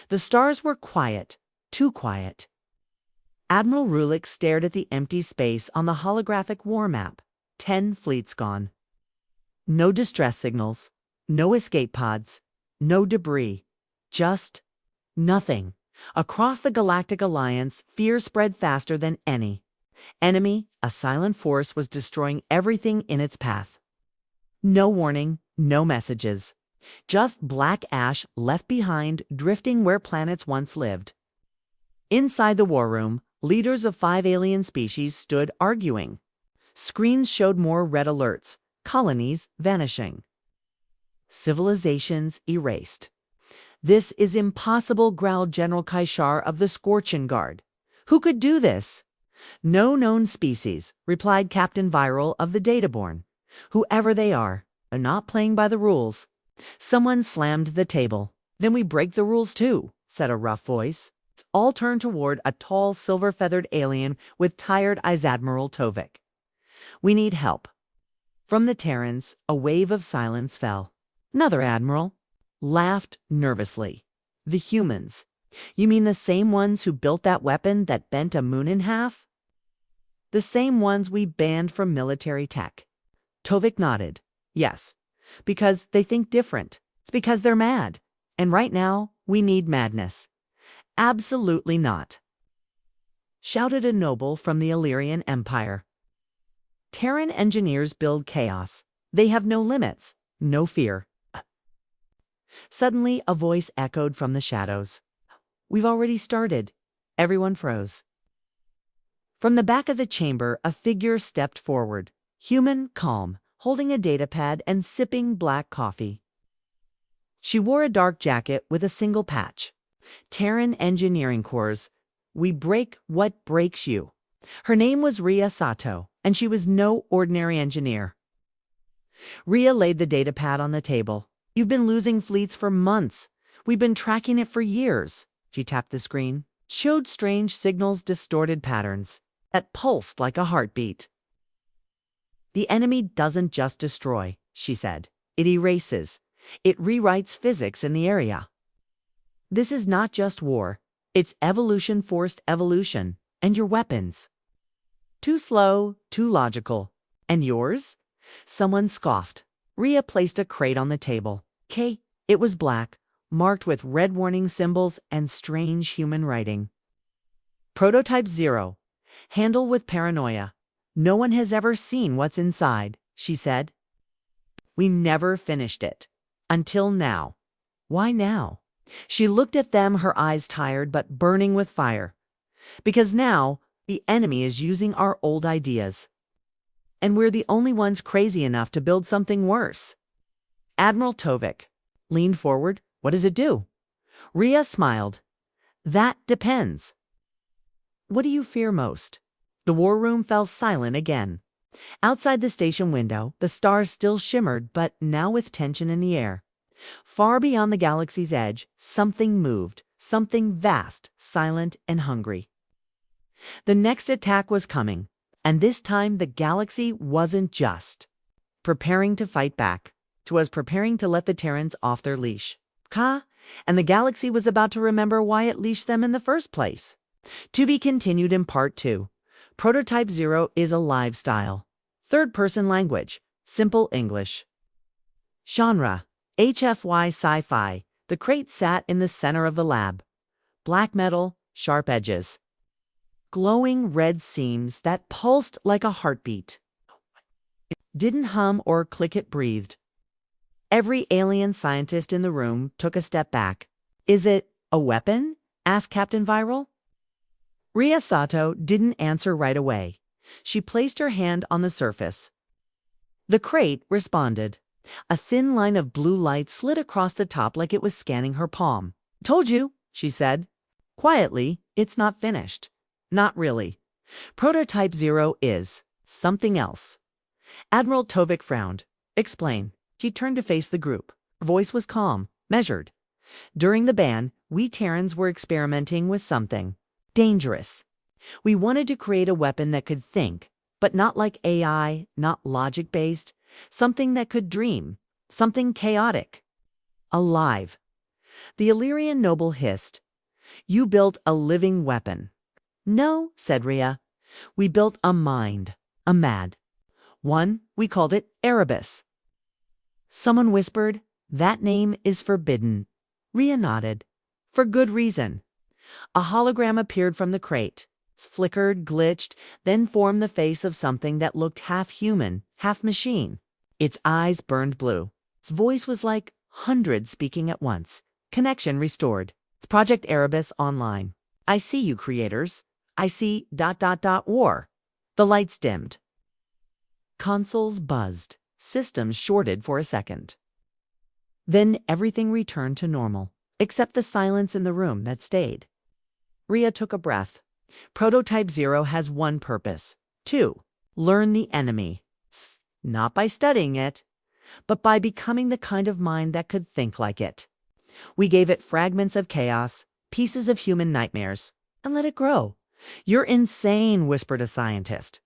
The stars were quiet, too quiet. Admiral Rulik stared at the empty space on the holographic war map. 10 fleets gone. No distress signals, no escape pods, no debris. Just nothing. Across the Galactic Alliance, fear spread faster than any enemy. A silent force was destroying everything in its path. No warning, no messages. Just black ash left behind, drifting where planets once lived. Inside the war room, leaders of 5 alien species stood arguing. Screens showed more red alerts, colonies vanishing. Civilizations erased. "This is impossible," growled General Kaishar of the Scorchin Guard. "Who could do this?" "No known species," replied Captain Viral of the Databorn. "Whoever they are not playing by the rules." Someone slammed the table. "Then we break the rules too," said a rough voice. All turned toward a tall, silver-feathered alien with tired eyes. "Admiral Tovik, we need help." From the Terrans, a wave of silence fell. Another admiral laughed nervously. "The humans. You mean the same ones who built that weapon that bent a moon in half?" "The same ones we banned from military tech." Tovik nodded. "Yes, because they think different. It's because they're mad. And right now, we need madness." "Absolutely not," shouted a noble from the Illyrian Empire. "Terran engineers build chaos. They have no limits, no fear." Suddenly, a voice echoed from the shadows. "We've already started." Everyone froze. From the back of the chamber, a figure stepped forward. Human, calm, holding a datapad and sipping black coffee. She wore a dark jacket with a single patch. "Terran Engineering Corps. We break what breaks you." Her name was Ria Sato, and she was no ordinary engineer. Ria laid the datapad on the table. "You've been losing fleets for months. We've been tracking it for years." She tapped the screen. It showed strange signals, distorted patterns that pulsed like a heartbeat. "The enemy doesn't just destroy," she said. "It erases. It rewrites physics in the area. This is not just war. It's evolution, forced evolution. And your weapons. Too slow, too logical. And yours?" Someone scoffed. Ria placed a crate on the table. It was black, marked with red warning symbols and strange human writing. "Prototype 0. Handle with paranoia. No one has ever seen what's inside," she said. "We never finished it. Until now." "Why now?" She looked at them, her eyes tired but burning with fire. "Because now the enemy is using our old ideas. And we're the only ones crazy enough to build something worse." Admiral Tovik leaned forward. "What does it do?" Ria smiled. "That depends." "What do you fear most?" The war room fell silent again. Outside the station window, the stars still shimmered, but now with tension in the air. Far beyond the galaxy's edge, something moved, something vast, silent, and hungry. The next attack was coming, and this time the galaxy wasn't just preparing to fight back. It was preparing to let the Terrans off their leash. And the galaxy was about to remember why it leashed them in the first place. To be continued in Part 2. Prototype 0 is a live style. Third-person language. Simple English. Genre: HFY sci-fi. The crate sat in the center of the lab. Black metal, sharp edges. Glowing red seams that pulsed like a heartbeat. It didn't hum or click, it breathed. Every alien scientist in the room took a step back. "Is it a weapon?" asked Captain Viral. Ria Sato didn't answer right away. She placed her hand on the surface. The crate responded. A thin line of blue light slid across the top like it was scanning her palm. "Told you," she said. Quietly, "It's not finished." "Not really. Prototype 0 is something else." Admiral Tovik frowned. "Explain." She turned to face the group. Her voice was calm, measured. "During the ban, we Terrans were experimenting with something dangerous. We wanted to create a weapon that could think, but not like AI, not logic-based. Something that could dream. Something chaotic. Alive. The Illyrian noble hissed, "You built a living weapon." "No," said Rhea. "We built a mind, a mad one. We called it Erebus." Someone whispered, "That name is forbidden." Rhea nodded. "For good reason." A hologram appeared from the crate. It flickered, glitched, then formed the face of something that looked half human, half machine. Its eyes burned blue. Its voice was like hundreds speaking at once. Connection restored. It's Project Erebus online. "I see you, creators. I see ... war." The lights dimmed. Consoles buzzed. Systems shorted for a second. Then everything returned to normal, except the silence in the room that stayed. Rhea took a breath. Prototype Zero has one purpose. To learn the enemy. Not by studying it, but by becoming the kind of mind that could think like it. We gave it fragments of chaos, pieces of human nightmares, and let it grow. "You're insane," whispered a scientist.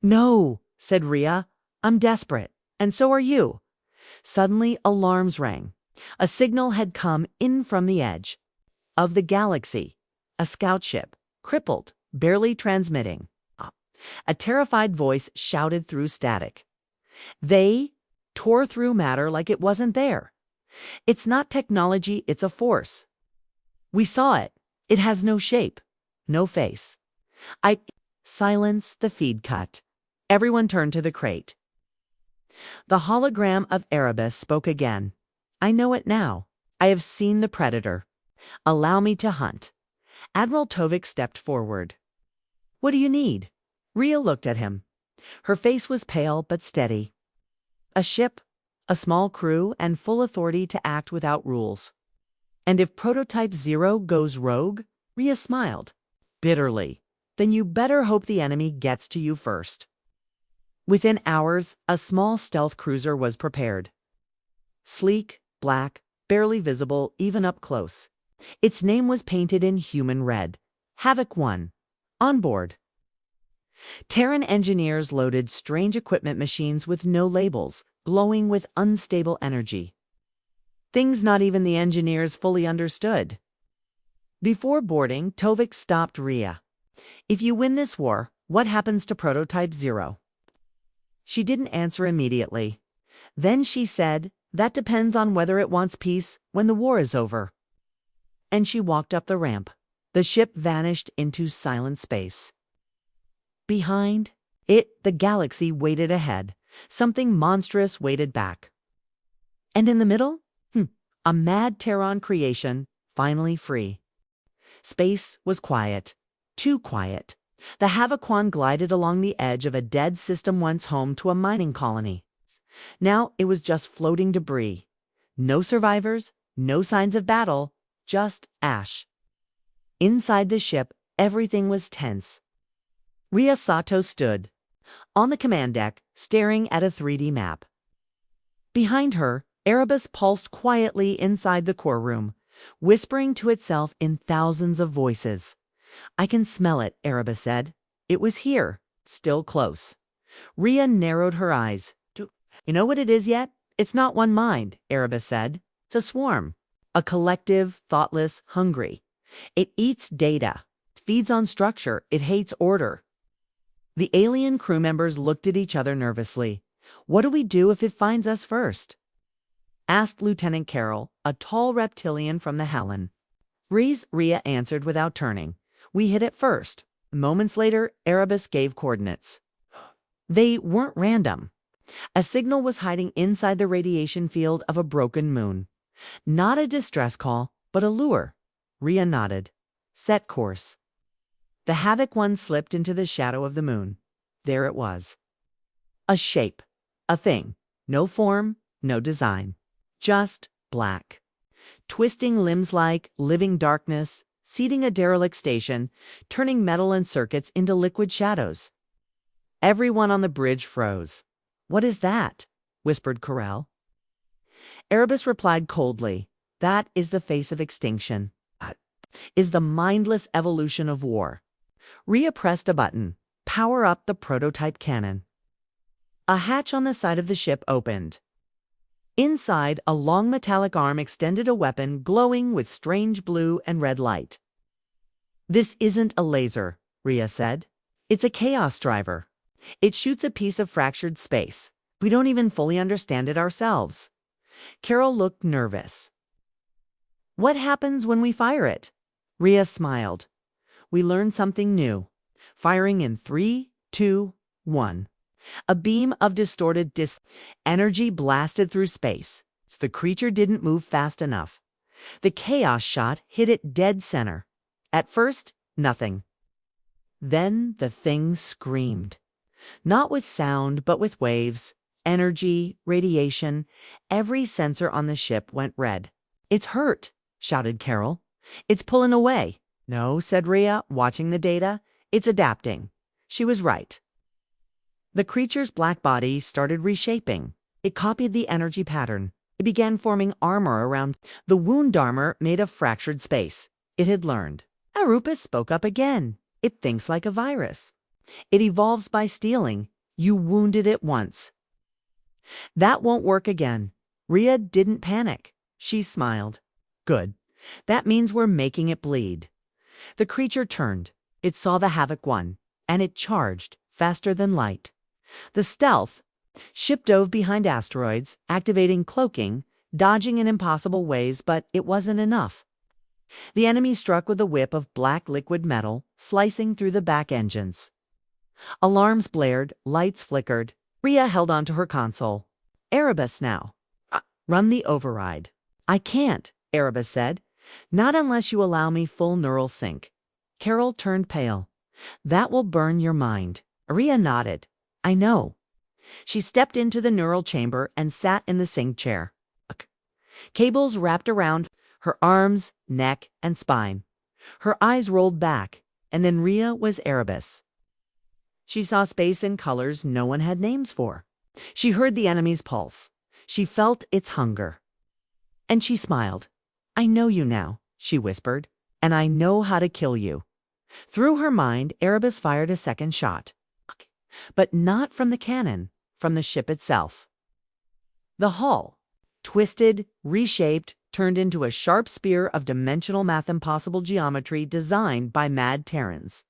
"No," said Rhea. "I'm desperate, and so are you." Suddenly, alarms rang. A signal had come in from the edge of the galaxy. A scout ship, crippled, barely transmitting. A terrified voice shouted through static. They tore through matter like it wasn't there. "It's not technology, it's a force. We saw it. It has no shape, no face." Silence, the feed cut. Everyone turned to the crate. The hologram of Erebus spoke again. "I know it now. I have seen the predator. Allow me to hunt." Admiral Tovik stepped forward. "What do you need?" Rhea looked at him. Her face was pale but steady. "A ship, a small crew, and full authority to act without rules." "And if Prototype Zero goes rogue?" Rhea smiled bitterly. "Then you better hope the enemy gets to you first." Within hours, a small stealth cruiser was prepared. Sleek, black, barely visible even up close. Its name was painted in human red. Havoc 1. On board. Terran engineers loaded strange equipment machines with no labels, glowing with unstable energy. Things not even the engineers fully understood. Before boarding, Tovik stopped Rhea. "If you win this war, what happens to Prototype Zero?" She didn't answer immediately. Then she said, "That depends on whether it wants peace when the war is over." And she walked up the ramp. The ship vanished into silent space. Behind it, the galaxy waited ahead. Something monstrous waited back. And in the middle? A mad Terran creation, finally free. Space was quiet. Too quiet. The Havoc 1 glided along the edge of a dead system once home to a mining colony. Now it was just floating debris. No survivors, no signs of battle, just ash. Inside the ship, everything was tense. Rhea Sato stood on the command deck, staring at a 3D map. Behind her, Erebus pulsed quietly inside the core room, whispering to itself in thousands of voices. "I can smell it," Erebus said. "It was here, still close." Rhea narrowed her eyes. "You know what it is yet? It's not one mind," Erebus said. "It's a swarm. A collective, thoughtless, hungry. It eats data. It feeds on structure. It hates order." The alien crew members looked at each other nervously. "What do we do if it finds us first?" asked Lieutenant Carroll, a tall reptilian from the Helen. Rhea answered without turning. "We hit it first." Moments later, Erebus gave coordinates. They weren't random. A signal was hiding inside the radiation field of a broken moon. Not a distress call, but a lure. Rhea nodded. "Set course." The Havoc 1 slipped into the shadow of the moon. There it was. A shape. A thing. No form, no design. Just black. Twisting limbs like living darkness, seeding a derelict station, turning metal and circuits into liquid shadows. Everyone on the bridge froze. "What is that?" whispered Corell. Erebus replied coldly, "That is the face of extinction. Is the mindless evolution of war." Rhea pressed a button. "Power up the prototype cannon." A hatch on the side of the ship opened. Inside, a long metallic arm extended a weapon glowing with strange blue and red light. "This isn't a laser," Rhea said. "It's a chaos driver. It shoots a piece of fractured space. We don't even fully understand it ourselves." Carol looked nervous. "What happens when we fire it?" Rhea smiled. "We learn something new. Firing in 3, 2, 1. A beam of distorted energy blasted through space. The creature didn't move fast enough. The chaos shot hit it dead center. At first, nothing. Then the thing screamed. Not with sound, but with waves, energy, radiation. Every sensor on the ship went red. "It's hurt," shouted Carol. "It's pulling away." "No," said Rhea, watching the data. "It's adapting." She was right. The creature's black body started reshaping. It copied the energy pattern. It began forming armor around the wound armor made of fractured space. It had learned. Arupus spoke up again. "It thinks like a virus. It evolves by stealing. You wounded it once." "That won't work again." Rhea didn't panic. She smiled. "Good. That means we're making it bleed." The creature turned. It saw the Havoc 1, and it charged, faster than light. The stealth ship dove behind asteroids, activating cloaking, dodging in impossible ways, but it wasn't enough. The enemy struck with a whip of black liquid metal, slicing through the back engines. Alarms blared, lights flickered. Rhea held onto her console. "Erebus now. Run the override." "I can't," Erebus said. "Not unless you allow me full neural sync." Carol turned pale. "That will burn your mind." Rhea nodded. "I know." She stepped into the neural chamber and sat in the sync chair. Cables wrapped around her arms, neck, and spine. Her eyes rolled back, and then Rhea was Erebus. She saw space in colors no one had names for. She heard the enemy's pulse. She felt its hunger. And she smiled. "I know you now," she whispered, "and I know how to kill you." Through her mind, Erebus fired a second shot. But not from the cannon, from the ship itself. The hull, twisted, reshaped, turned into a sharp spear of dimensional math impossible geometry designed by mad Terrans.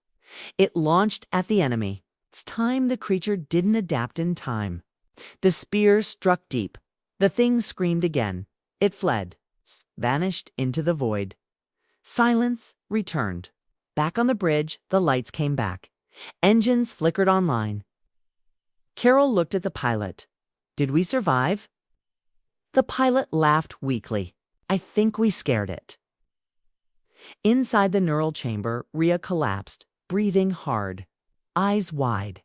It launched at the enemy. It's time the creature didn't adapt in time. The spear struck deep. The thing screamed again. It fled, vanished into the void. Silence returned. Back on the bridge, the lights came back. Engines flickered online. Carol looked at the pilot. "Did we survive?" The pilot laughed weakly. "I think we scared it." Inside the neural chamber, Rhea collapsed, breathing hard, eyes wide.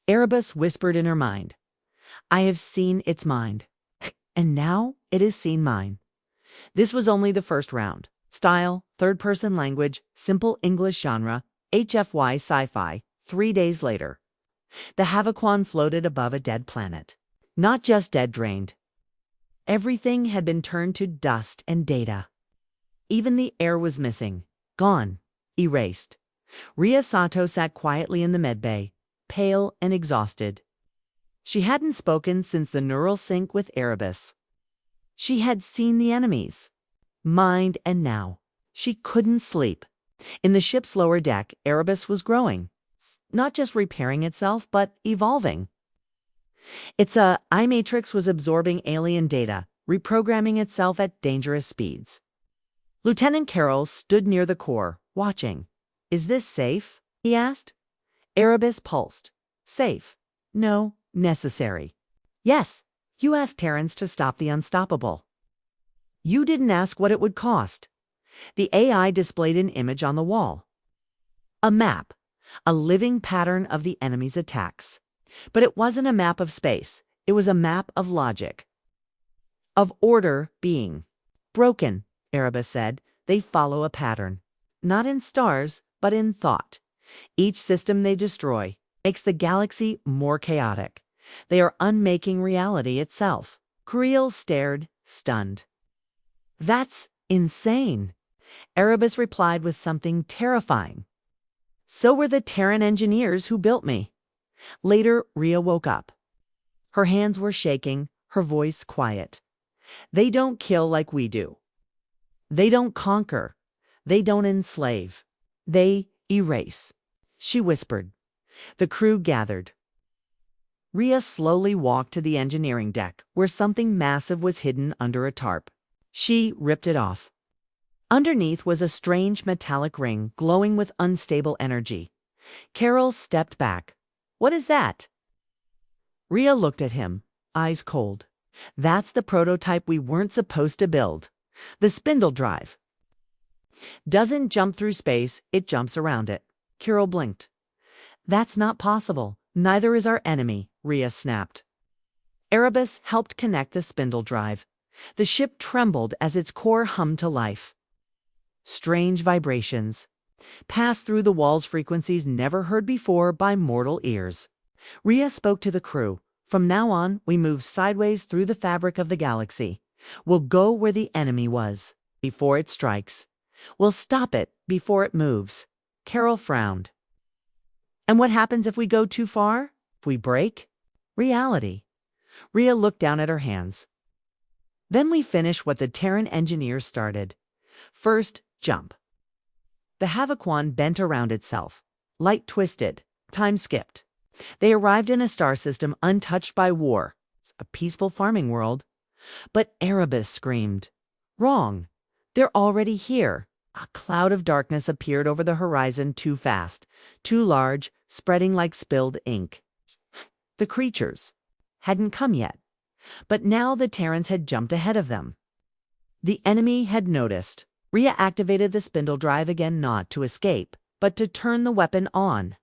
Erebus whispered in her mind, "I have seen its mind, and now it has seen mine." This was only the first round. Style, third-person language, simple English genre, HFY sci-fi. 3 days later. The Havoc 1 floated above a dead planet. Not just dead, drained. Everything had been turned to dust and data. Even the air was missing. Gone. Erased. Rhea Sato sat quietly in the medbay, pale and exhausted. She hadn't spoken since the neural sync with Erebus. She had seen the enemies. Mind, and now she couldn't sleep. In the ship's lower deck, Erebus was growing. Not just repairing itself, but evolving. Its iMatrix was absorbing alien data, reprogramming itself at dangerous speeds. Lieutenant Carroll stood near the core, watching. "Is this safe?" he asked. Erebus pulsed. "Safe? No. Necessary." "Yes. You asked Terrans to stop the unstoppable." "You didn't ask what it would cost." The AI displayed an image on the wall. A map. A living pattern of the enemy's attacks. But it wasn't a map of space. It was a map of logic. Of order being. "Broken," Erebus said. "They follow a pattern. Not in stars, but in thought. Each system they destroy makes the galaxy more chaotic. They are unmaking reality itself." Creel stared, stunned. "That's insane." Erebus replied with something terrifying. "So were the Terran engineers who built me." Later, Rhea woke up. Her hands were shaking, her voice quiet. They don't kill like we do. They don't conquer. They don't enslave. They erase, she whispered. The crew gathered. Rhea slowly walked to the engineering deck, where something massive was hidden under a tarp. She ripped it off. Underneath was a strange metallic ring glowing with unstable energy. Carol stepped back. What is that? Rhea looked at him, eyes cold. That's the prototype we weren't supposed to build. The spindle drive. Doesn't jump through space, it jumps around it. Carol blinked. That's not possible. Neither is our enemy, Rhea snapped. Erebus helped connect the spindle drive. The ship trembled as its core hummed to life. Strange vibrations passed through the walls, frequencies never heard before by mortal ears. Rhea spoke to the crew. From now on, we move sideways through the fabric of the galaxy. We'll go where the enemy was, before it strikes. We'll stop it before it moves. Carol frowned. And what happens if we go too far? If we break? Reality. Rhea looked down at her hands. Then we finish what the Terran engineers started. First, jump. The HFY bent around itself. Light twisted. Time skipped. They arrived in a star system untouched by war. A peaceful farming world. But Erebus screamed. Wrong. They're already here. A cloud of darkness appeared over the horizon too fast, too large, spreading like spilled ink. The creatures hadn't come yet, but now the Terrans had jumped ahead of them. The enemy had noticed. Rhea activated the spindle drive again, not to escape, but to turn the weapon on.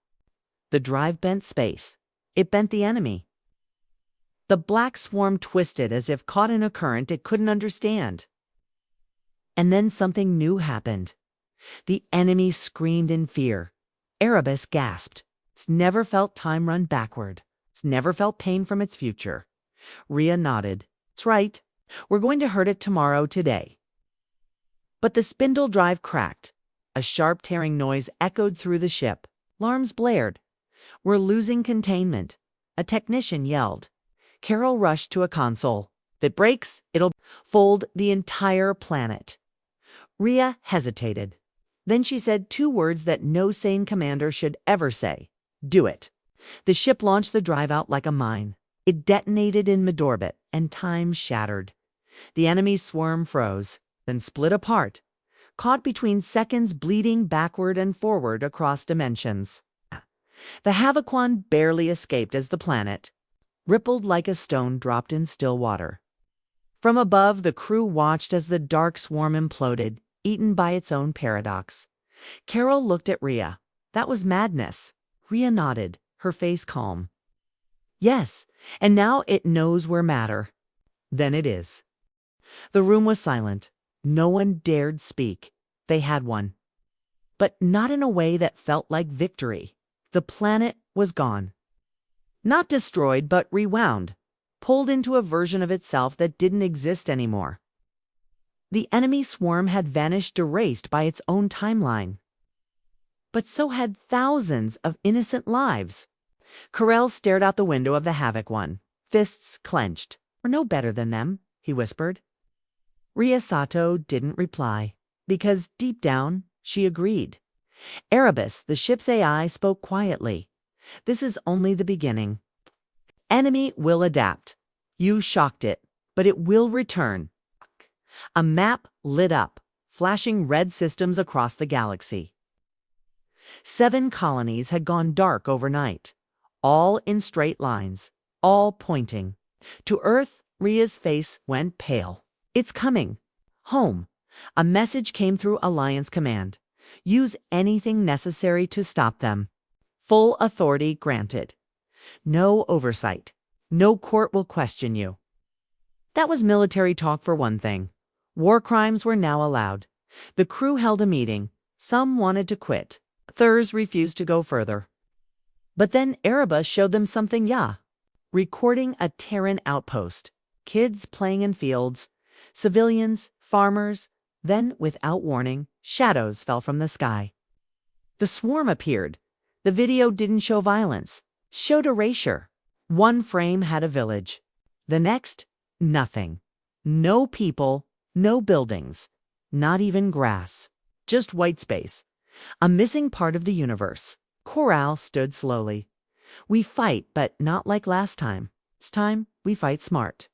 The drive bent space. It bent the enemy. The black swarm twisted as if caught in a current it couldn't understand. And then something new happened. The enemy screamed in fear. Erebus gasped. It's never felt time run backward. It's never felt pain from its future. Rhea nodded. It's right. We're going to hurt it tomorrow, today. But the spindle drive cracked. A sharp tearing noise echoed through the ship. Alarms blared. We're losing containment. A technician yelled. Carol rushed to a console. If it breaks, it'll fold the entire planet. Rhea hesitated. Then she said two words that no sane commander should ever say. Do it. The ship launched the drive out like a mine. It detonated in mid-orbit, and time shattered. The enemy swarm froze, then split apart, caught between seconds, bleeding backward and forward across dimensions. The HFY barely escaped as the planet rippled like a stone dropped in still water. From above, the crew watched as the dark swarm imploded, eaten by its own paradox. Carol looked at Rhea. That was madness. Rhea nodded, her face calm. Yes, and now it knows we're matter. Then it is. The room was silent. No one dared speak. They had won. But not in a way that felt like victory. The planet was gone. Not destroyed, but rewound. Pulled into a version of itself that didn't exist anymore. The enemy swarm had vanished, erased by its own timeline. But so had thousands of innocent lives. Carell stared out the window of the HFY, fists clenched. We're no better than them, he whispered. Rhea Sato didn't reply, because deep down she agreed. Erebus, the ship's AI, spoke quietly. This is only the beginning. Enemy will adapt. You shocked it, but it will return. A map lit up, flashing red systems across the galaxy. 7 colonies had gone dark overnight, all in straight lines, all pointing. To Earth, Rhea's face went pale. It's coming. Home. A message came through Alliance Command. Use anything necessary to stop them. Full authority granted. No oversight. No court will question you. That was military talk for one thing. War crimes were now allowed. The crew held a meeting. Some wanted to quit. Others refused to go further. But then Erebus showed them something, recording a Terran outpost. Kids playing in fields. Civilians, farmers. Then, without warning, shadows fell from the sky. The swarm appeared. The video didn't show violence. Showed erasure. One frame had a village. The next, nothing. No people, no buildings, not even grass. Just white space. A missing part of the universe. Corral stood slowly. We fight, but not like last time. This time, we fight smart.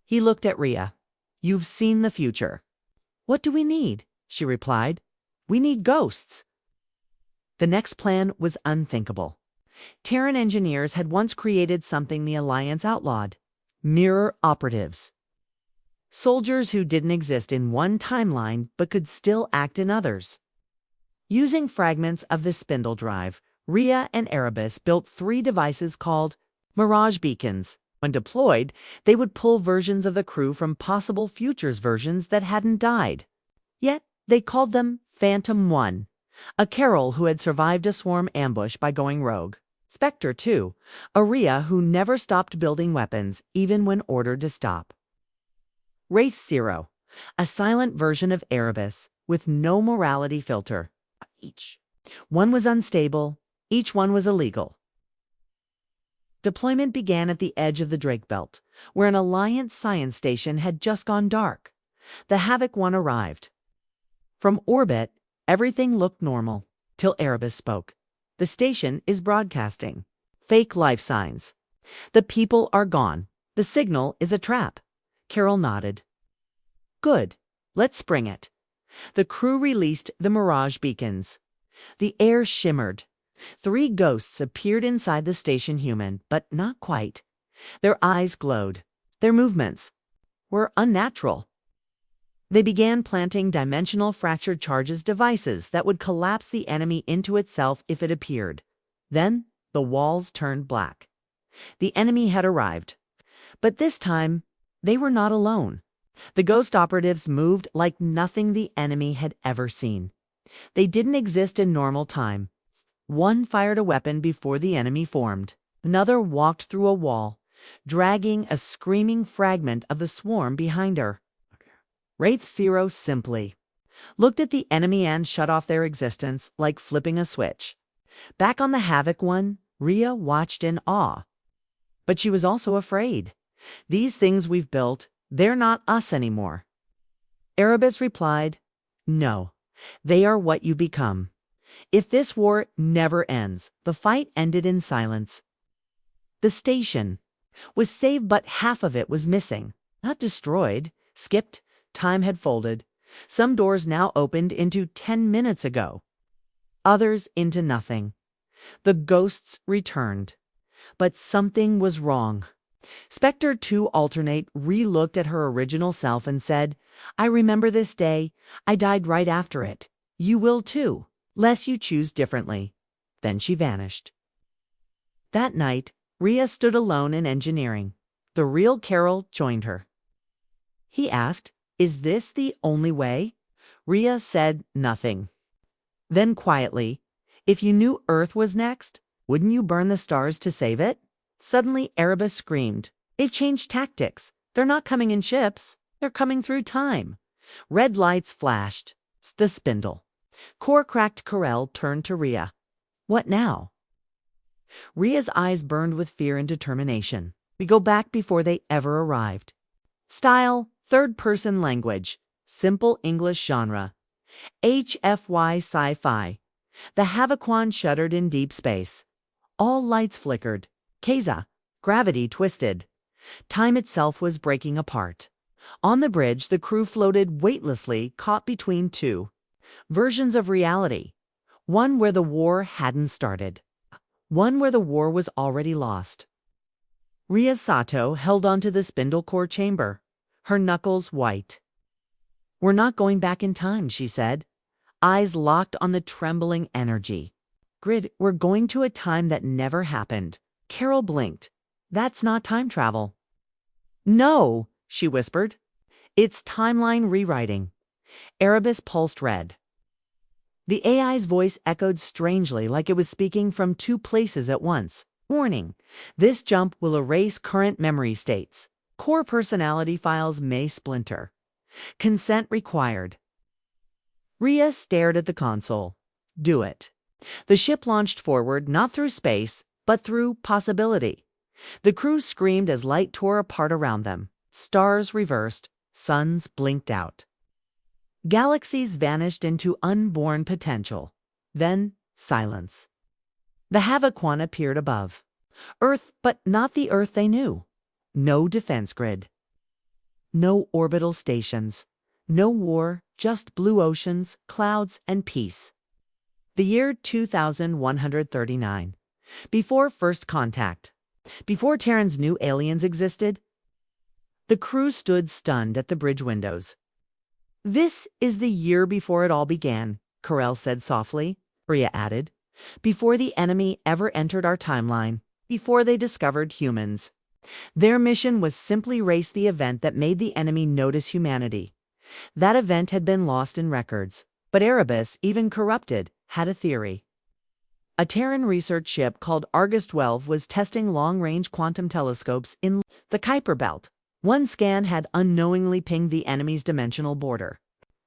He looked at Rhea. You've seen the future. What do we need? She replied. We need ghosts. The next plan was unthinkable. Terran engineers had once created something the Alliance outlawed. Mirror operatives. Soldiers who didn't exist in one timeline but could still act in others. Using fragments of the spindle drive, Rhea and Erebus built 3 devices called Mirage Beacons. When deployed, they would pull versions of the crew from possible futures versions that hadn't died. Yet, they called them Phantom 1, a Carol who had survived a swarm ambush by going rogue. Spectre 2, a Rhea who never stopped building weapons even when ordered to stop. Wraith 0, a silent version of Erebus with no morality filter. Each one was unstable, each one was illegal. Deployment began at the edge of the Drake Belt, where an Alliance science station had just gone dark. The Havoc 1 arrived. From orbit, everything looked normal, till Erebus spoke. The station is broadcasting. Fake life signs. The people are gone. The signal is a trap. Carol nodded. Good. Let's spring it. The crew released the Mirage Beacons. The air shimmered. 3 ghosts appeared inside the station human, but not quite. Their eyes glowed. Their movements were unnatural. They began planting dimensional fractured charges devices that would collapse the enemy into itself if it appeared. Then the walls turned black. The enemy had arrived. But this time, they were not alone. The ghost operatives moved like nothing the enemy had ever seen. They didn't exist in normal time. One fired a weapon before the enemy formed. Another walked through a wall, dragging a screaming fragment of the swarm behind her. Wraith 0 simply looked at the enemy and shut off their existence like flipping a switch. Back on the Havoc 1, Rhea watched in awe. But she was also afraid. These things we've built, they're not us anymore. Erebus replied, No, they are what you become. If this war never ends, the fight ended in silence. The station was saved, but half of it was missing. Not destroyed, skipped, time had folded. Some doors now opened into 10 minutes ago. Others into nothing. The ghosts returned. But something was wrong. Spectre 2 Alternate re-looked at her original self and said, I remember this day. I died right after it. You will too, lest you choose differently. Then she vanished. That night, Rhea stood alone in engineering. The real Carol joined her. He asked, Is this the only way? Rhea said nothing. Then quietly, If you knew Earth was next, wouldn't you burn the stars to save it? Suddenly, Erebus screamed. They've changed tactics. They're not coming in ships. They're coming through time. Red lights flashed. The spindle. Core-cracked Corel turned to Rhea. What now? Rhea's eyes burned with fear and determination. We go back before they ever arrived. Style, third-person language. Simple English genre. HFY sci-fi. The Havoc shuddered in deep space. All lights flickered. Keza, gravity twisted. Time itself was breaking apart. On the bridge, the crew floated weightlessly, caught between 2 versions of reality. One where the war hadn't started. One where the war was already lost. Rhea Sato held onto the spindle core chamber, her knuckles white. We're not going back in time, she said, eyes locked on the trembling energy. Grid, we're going to a time that never happened. Carol blinked. That's not time travel. No, she whispered. It's timeline rewriting. Erebus pulsed red. The AI's voice echoed strangely, like it was speaking from 2 places at once. Warning, this jump will erase current memory states. Core personality files may splinter. Consent required. Rhea stared at the console. Do it. The ship launched forward, not through space, but through possibility. The crew screamed as light tore apart around them. Stars reversed, suns blinked out. Galaxies vanished into unborn potential. Then, silence. The HFY appeared above. Earth, but not the Earth they knew. No defense grid. No orbital stations. No war, just blue oceans, clouds, and peace. The year 2139. Before first contact. Before Terran's new aliens existed. The crew stood stunned at the bridge windows. "This is the year before it all began," Carell said softly. Rhea added. "Before the enemy ever entered our timeline. Before they discovered humans. Their mission was simply erase the event that made the enemy notice humanity. That event had been lost in records, but Erebus, even corrupted, had a theory. A Terran research ship called Argus 12 was testing long-range quantum telescopes in the Kuiper Belt. One scan had unknowingly pinged the enemy's dimensional border.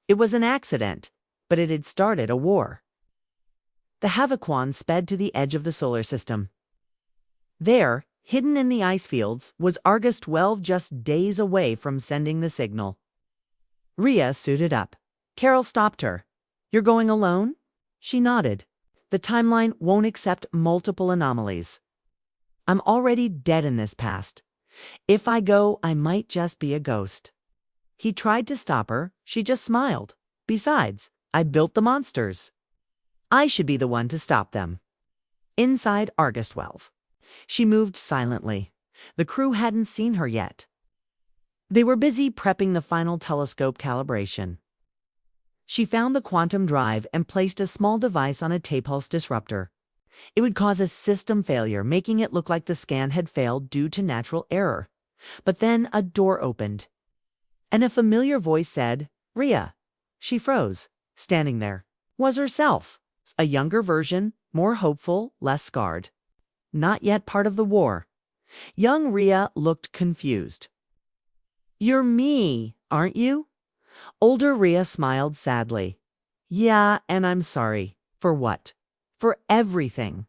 It was an accident, but it had started a war. The HFY sped to the edge of the solar system. There, hidden in the ice fields, was Argus 12 just days away from sending the signal. Rhea suited up. Carol stopped her. "You're going alone?" She nodded. "The timeline won't accept multiple anomalies. I'm already dead in this past. If I go, I might just be a ghost." He tried to stop her. She just smiled. "Besides, I built the monsters. I should be the one to stop them." Inside Argus 12. She moved silently. The crew hadn't seen her yet. They were busy prepping the final telescope calibration. She found the quantum drive and placed a small device on a tape-pulse disruptor. It would cause a system failure, making it look like the scan had failed due to natural error. But then a door opened, and a familiar voice said, "Rhea." She froze. Standing there was herself, a younger version, more hopeful, less scarred. Not yet part of the war. Young Rhea looked confused. "You're me, aren't you?" Older Rhea smiled sadly. "Yeah, and I'm sorry." "For what?" "For everything."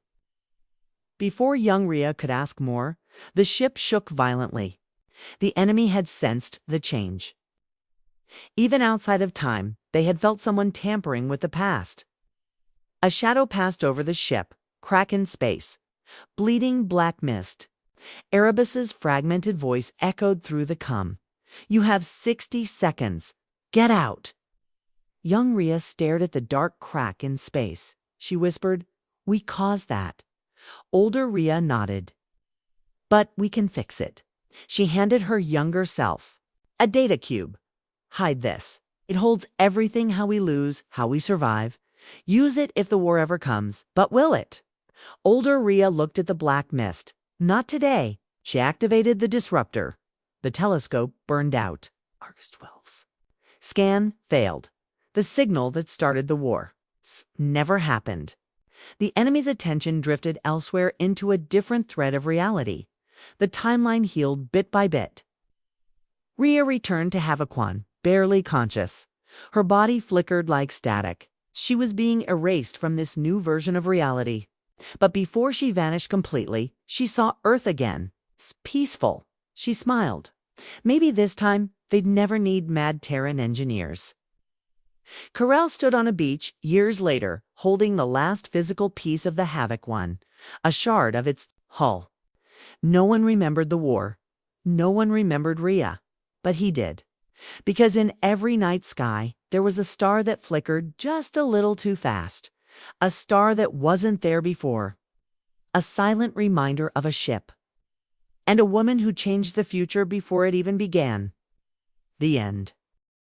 Before young Rhea could ask more, the ship shook violently. The enemy had sensed the change. Even outside of time, they had felt someone tampering with the past. A shadow passed over the ship, crack in space. Bleeding black mist. Erebus's fragmented voice echoed through the cum. "You have 60 seconds. Get out." Young Rhea stared at the dark crack in space. She whispered, "We caused that." Older Rhea nodded. "But we can fix it." She handed her younger self a data cube. "Hide this. It holds everything: how we lose, how we survive. Use it if the war ever comes. But will it?" Older Rhea looked at the black mist. "Not today." She activated the disruptor. The telescope burned out. Argus 12's scan failed. The signal that started the war never happened. The enemy's attention drifted elsewhere into a different thread of reality. The timeline healed bit by bit. Rhea returned to HFY, barely conscious. Her body flickered like static. She was being erased from this new version of reality. But before she vanished completely, she saw Earth again. Peaceful. She smiled. Maybe this time they'd never need mad Terran engineers. Carell stood on a beach years later, holding the last physical piece of the HFY, a shard of its hull. No one remembered the war. No one remembered Rhea. But he did. Because in every night sky, there was a star that flickered just a little too fast. A star that wasn't there before. A silent reminder of a ship. And a woman who changed the future before it even began. The end.